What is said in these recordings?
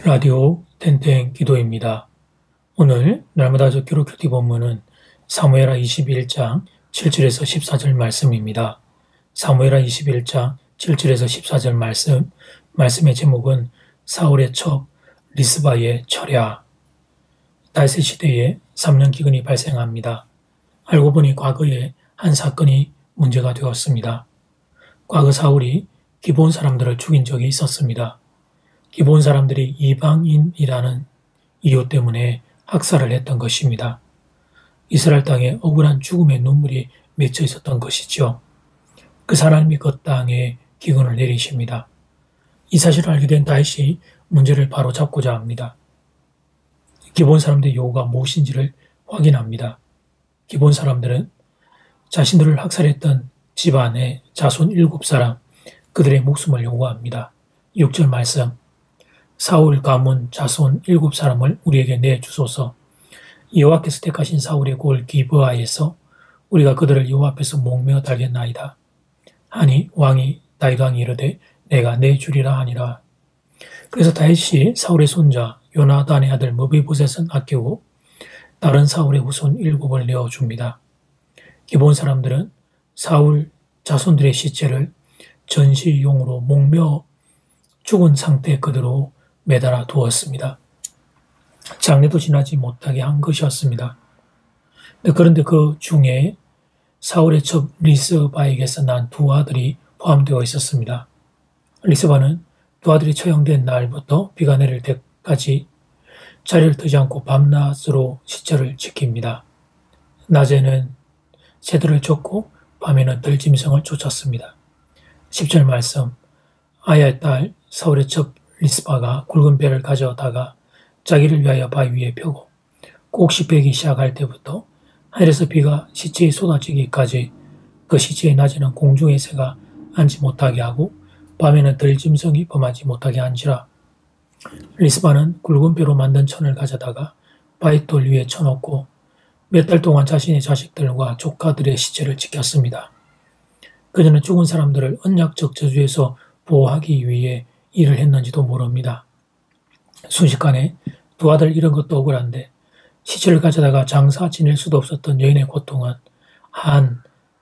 라디오 땡땡 기도입니다. 오늘 날마다 적기로 큐티 본문은 사무엘하 21장 7절에서 14절 말씀입니다. 사무엘하 21장 7절에서 14절 말씀의 제목은 사울의 첩 리스바의 철야. 다윗의 시대에 3년 기근이 발생합니다. 알고 보니 과거에 한 사건이 문제가 되었습니다. 과거 사울이 기브온 사람들을 죽인 적이 있었습니다. 기브온 사람들이 이방인이라는 이유 때문에 학살을 했던 것입니다. 이스라엘 땅에 억울한 죽음의 눈물이 맺혀 있었던 것이죠. 그 하나님이 그 땅에 기근을 내리십니다. 이 사실을 알게 된 다윗이 문제를 바로잡고자 합니다. 기브온 사람들의 요구가 무엇인지를 확인합니다. 기브온 사람들은 자신들을 학살했던 집안의 자손 7사람, 그들의 목숨을 요구합니다. 6절 말씀, 사울 가문 자손 7사람을 우리에게 내주소서. 여호와께서 택하신 사울의 골 기브아에서 우리가 그들을 여호와 앞에서 목매어 달겠나이다. 하니 다윗 왕이 이르되 내가 내주리라 하니라. 그래서 다윗이 사울의 손자 요나단의 아들 무비보셋은 아끼고 다른 사울의 후손 7을 내어줍니다. 기브온 사람들은 사울 자손들의 시체를 전시용으로 목매어 죽은 상태 그대로 매달아 두었습니다. 장례도 지나지 못하게 한 것이었습니다. 그런데 그 중에 사울의 첩 리스바에게서 난 두 아들이 포함되어 있었습니다. 리스바는 두 아들이 처형된 날부터 비가 내릴 때까지 자리를 뜨지 않고 밤낮으로 시체를 지킵니다. 낮에는 새들을 쫓고 밤에는 들짐승을 쫓았습니다. 10절 말씀, 아야의 딸 사울의 첩 리스바가 굵은 배를 가져다가 자기를 위하여 바위 위에 펴고 곡식 베기 시작할 때부터 하늘에서 비가 시체에 쏟아지기까지 그 시체의 낮에는 공중의 새가 앉지 못하게 하고 밤에는 들짐승이 범하지 못하게 한지라. 리스바는 굵은 뼈로 만든 천을 가져다가 바위돌 위에 쳐놓고 몇 달 동안 자신의 자식들과 조카들의 시체를 지켰습니다. 그녀는 죽은 사람들을 언약적 저주에서 보호하기 위해 일을 했는지도 모릅니다. 순식간에 두 아들 잃은 것도 억울한데 시체를 가져다가 장사 지낼 수도 없었던 여인의 고통은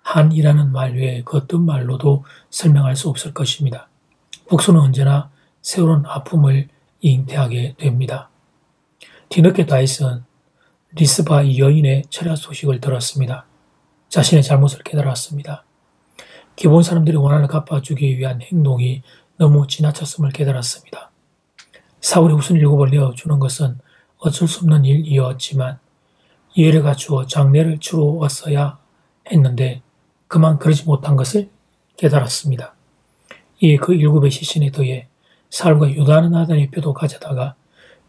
한이라는 말 외에 그 어떤 말로도 설명할 수 없을 것입니다. 복수는 언제나 새로운 아픔을 잉태하게 됩니다. 뒤늦게 다윗은 리스바 이 여인의 철야 소식을 들었습니다. 자신의 잘못을 깨달았습니다. 기브온 사람들이 원한을 갚아주기 위한 행동이 너무 지나쳤음을 깨달았습니다. 사울의 후손 7을 내어주는 것은 어쩔 수 없는 일이었지만 예를 갖추어 장례를 치러 왔어야 했는데 그만 그러지 못한 것을 깨달았습니다. 이에 그 7의 시신에 더해 사울과 요나단의 뼈도 가져다가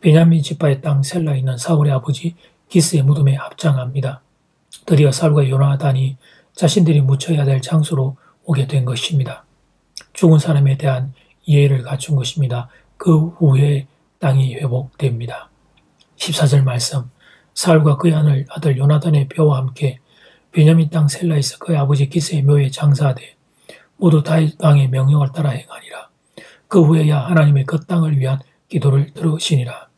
베냐민 지파의 땅 셀라에 있는 사울의 아버지 기스의 무덤에 합장합니다. 드디어 사울과 요나단이 자신들이 묻혀야 될 장소로 오게 된 것입니다. 죽은 사람에 대한 이해를 갖춘 것입니다. 그 후에 땅이 회복됩니다. 14절 말씀, 사울과 그의 아들 요나단의 뼈와 함께 베냐민 땅 셀라에서 그의 아버지 기스의 묘에 장사하되 모두 다윗 왕의 명령을 따라 행하니라. 그 후에야 하나님의 그 땅을 위한 기도를 들으시니라.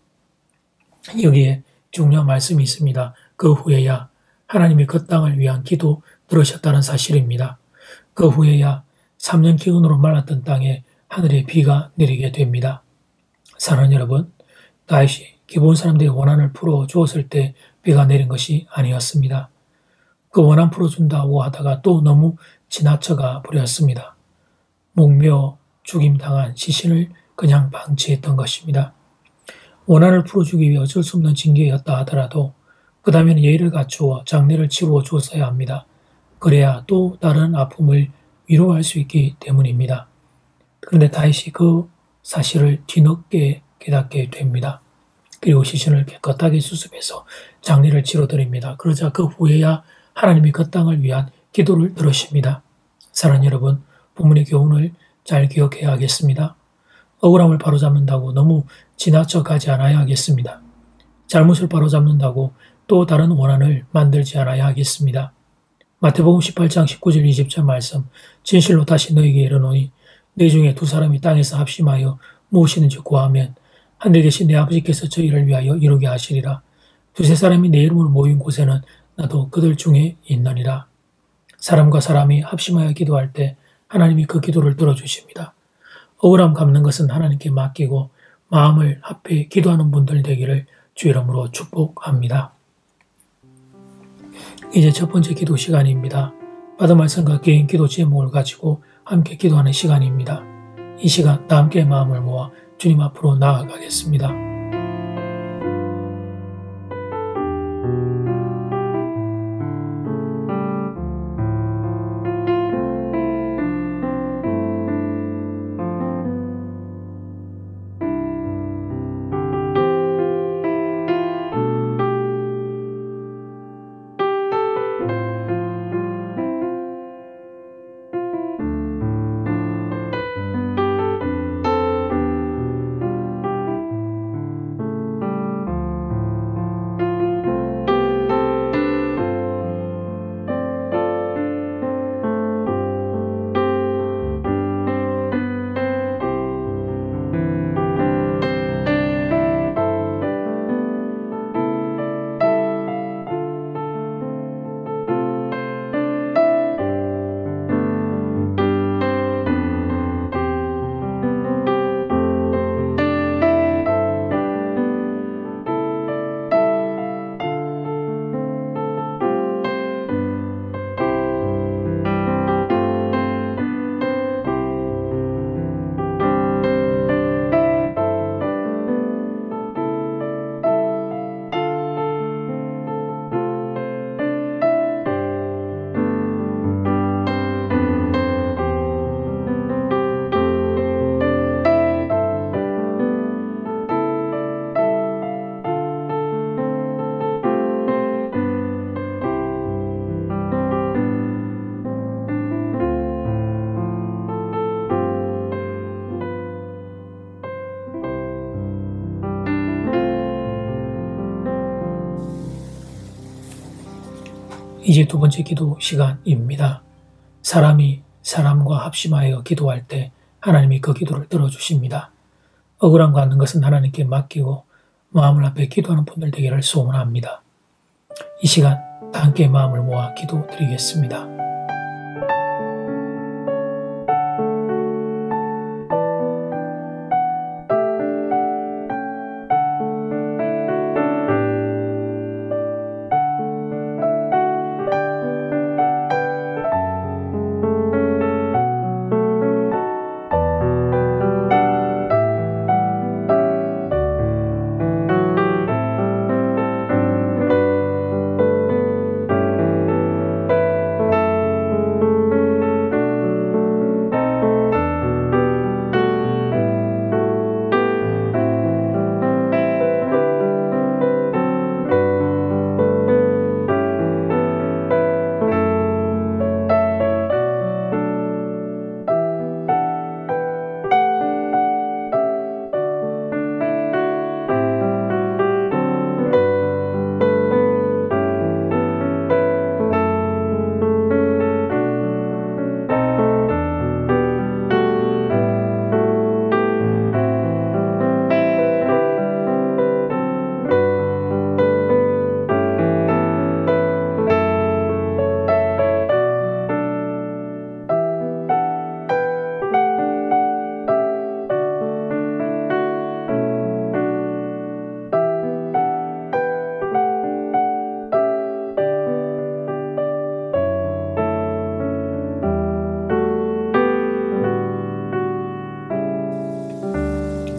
여기에 중요한 말씀이 있습니다. 그 후에야 하나님의 그 땅을 위한 기도 들으셨다는 사실입니다. 그 후에야 3년 기근으로 말랐던 땅에 하늘의 비가 내리게 됩니다. 사랑하는 여러분, 다윗이 기브온 사람들의 원한을 풀어주었을 때 비가 내린 것이 아니었습니다. 그 원한 풀어준다고 하다가 또 너무 지나쳐가 버렸습니다. 목매어 죽임당한 시신을 그냥 방치했던 것입니다. 원한을 풀어주기 위해 어쩔 수 없는 징계였다 하더라도 그 다음에는 예의를 갖추어 장례를 치루어 주었어야 합니다. 그래야 또 다른 아픔을 위로할 수 있기 때문입니다. 그런데 다윗이 그 사실을 뒤늦게 깨닫게 됩니다. 그리고 시신을 깨끗하게 수습해서 장례를 치러드립니다. 그러자 그 후에야 하나님이 그 땅을 위한 기도를 들으십니다. 사랑하는 여러분, 본문의 교훈을 잘 기억해야 하겠습니다. 억울함을 바로잡는다고 너무 지나쳐 가지 않아야 하겠습니다. 잘못을 바로잡는다고 또 다른 원한을 만들지 않아야 하겠습니다. 마태복음 18장 19절 20절 말씀, 진실로 다시 너희에게 이르노니 네 중에 두 사람이 땅에서 합심하여 무엇이든지 구하면 하늘에 계신 내 아버지께서 저희를 위하여 이루게 하시리라. 두세 사람이 내 이름으로 모인 곳에는 나도 그들 중에 있느니라. 사람과 사람이 합심하여 기도할 때 하나님이 그 기도를 들어주십니다. 억울함 갚는 것은 하나님께 맡기고 마음을 합해 기도하는 분들 되기를 주 이름으로 축복합니다. 이제 첫 번째 기도 시간입니다. 받은 말씀과 개인 기도 제목을 가지고 함께 기도하는 시간입니다. 이 시간 다 함께 마음을 모아 주님 앞으로 나아가겠습니다. 이제 두 번째 기도 시간입니다. 사람이 사람과 합심하여 기도할 때 하나님이 그 기도를 들어주십니다. 억울함 갖는 것은 하나님께 맡기고 마음을 합해 기도하는 분들 되기를 소원합니다. 이 시간 다 함께 마음을 모아 기도드리겠습니다.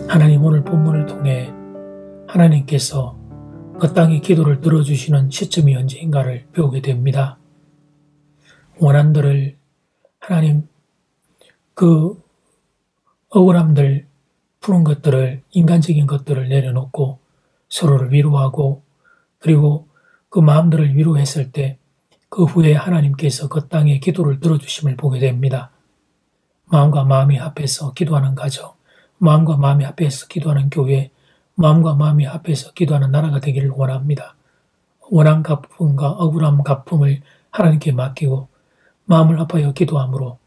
하나님, 오늘 본문을 통해 하나님께서 그 땅의 기도를 들어주시는 시점이 언제인가를 배우게 됩니다. 원한들을 하나님 그 억울함들 푸는 것들을, 인간적인 것들을 내려놓고 서로를 위로하고, 그리고 그 마음들을 위로했을 때 그 후에 하나님께서 그 땅의 기도를 들어주심을 보게 됩니다. 마음과 마음이 합해서 기도하는 가정, 마음과 마음이 합해서 기도하는 교회, 마음과 마음이 합해서 기도하는 나라가 되기를 원합니다. 원한 갚음과 억울함 갚음을 하나님께 맡기고 마음을 합하여 기도함으로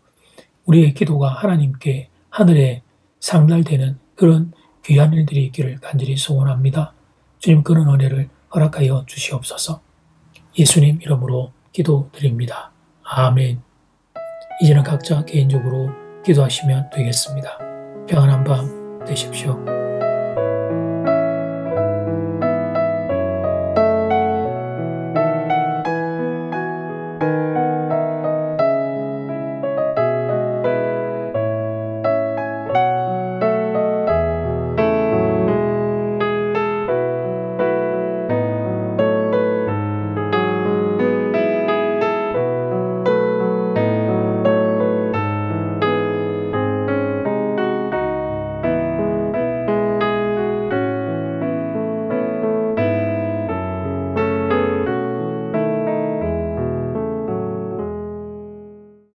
우리의 기도가 하나님께 하늘에 상달되는 그런 귀한 일들이 있기를 간절히 소원합니다. 주님 그런 은혜를 허락하여 주시옵소서. 예수님 이름으로 기도드립니다. 아멘. 이제는 각자 개인적으로 기도하시면 되겠습니다. 평안한 밤 되십시오.